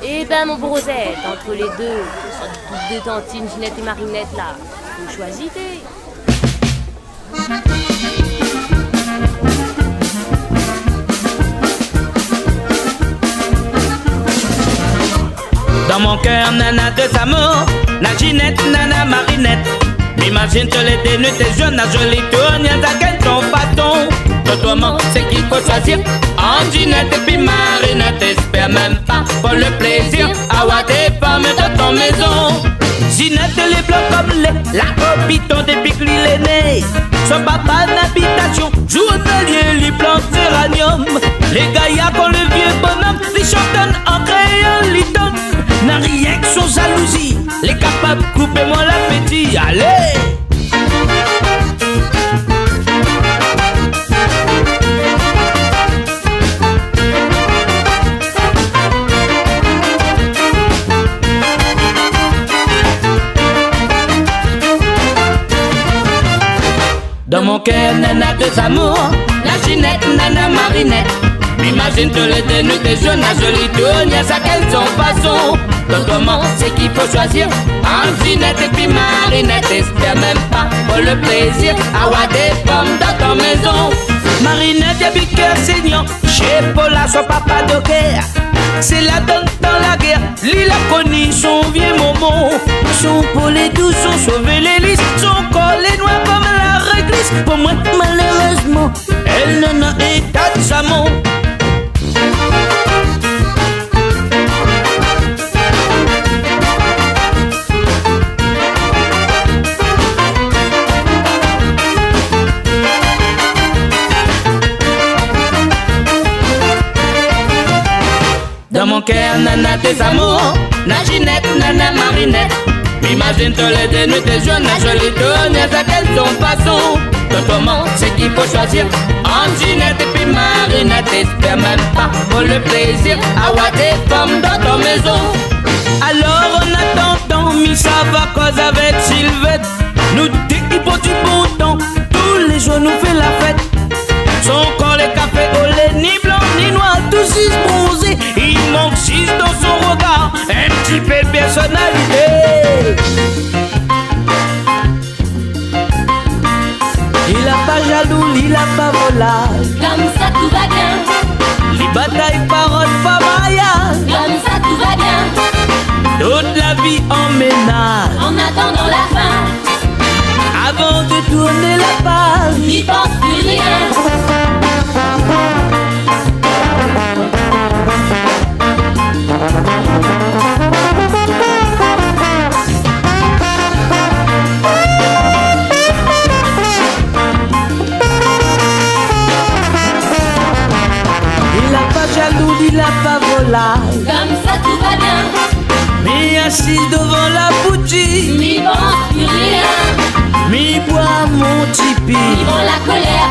Eh ben mon Brosette, entre les deux, toutes deux tantines, Ginette et Marinette là, vous choisissez. Dans mon cœur, nana de amour, na Ginette, nana Marinette. M'imagine que les dénus, tes jeunes, na jolie tourne, y'a ta gagne ton bâton. Autrement, c'est qu'il faut choisir en Ginette et puis Marinette. Espère même pas pour le plaisir, avoir des femmes dans ton maison. Ginette, les bleus comme les, la copiton depuis qu'il est né. Son papa d'habitation, journalier, les plantes géranium. Les gaillards ont le vieux bonhomme, les chantonnent en crayon, les tonnes. N'a rien que son jalousie, les capables, coupez-moi l'appétit, allez! Dans mon cœur, nana de amour, la Ginette, nana Marinette. M'imagine tous les dénus des jeunes, la jolie tourne, y'a ça qu'elles ont façon. Autrement, c'est qu'il faut choisir en Ginette et puis Marinette. Espère même pas pour le plaisir, avoir des pommes dans ton maison. Marinette y'a du cœur saignant, chez Paula, son papa de guerre. C'est la donne dans la guerre, l'île a connu son vieux moment. Son pôle et doux, son sauvé les listes, son col est noir comme la réglisse. Pour moi, malheureusement, elle n'en a état de jamais. Dans mon cœur, nana des amours, na Ginette, nana Marinette. M'imagine tous les dénus des jeunes, la jolie tourne, y'a ça qu'elles ont façon. Autrement, c'est qu'il faut choisir en Ginette et puis Marinette. Espère même pas pour le plaisir, avoir des femmes dans ton maison. Alors en attendant, mi ça va cause avec Sylvette. Nous déguisons du bon temps, tous les jours nous fait la fête. Son corps les cafés au lait, ni blanc ni noir, tous six bronzés. Il manque six dans son regard, un petit peu de personnalité. Il a pas jaloux, il a pas volage. Comme ça tout va bien. Les batailles, paroles, pas mariage. Comme ça tout va bien. Toute la vie en ménage. En attendant la fin, Avant de tourner la page, n'y pense plus rien. il a pas jaloux, il a pas volage. Comme ça tout va bien. Mais assis devant la boutique, N'y pense plus rien. mi bois mon tipi. Vivant la colère.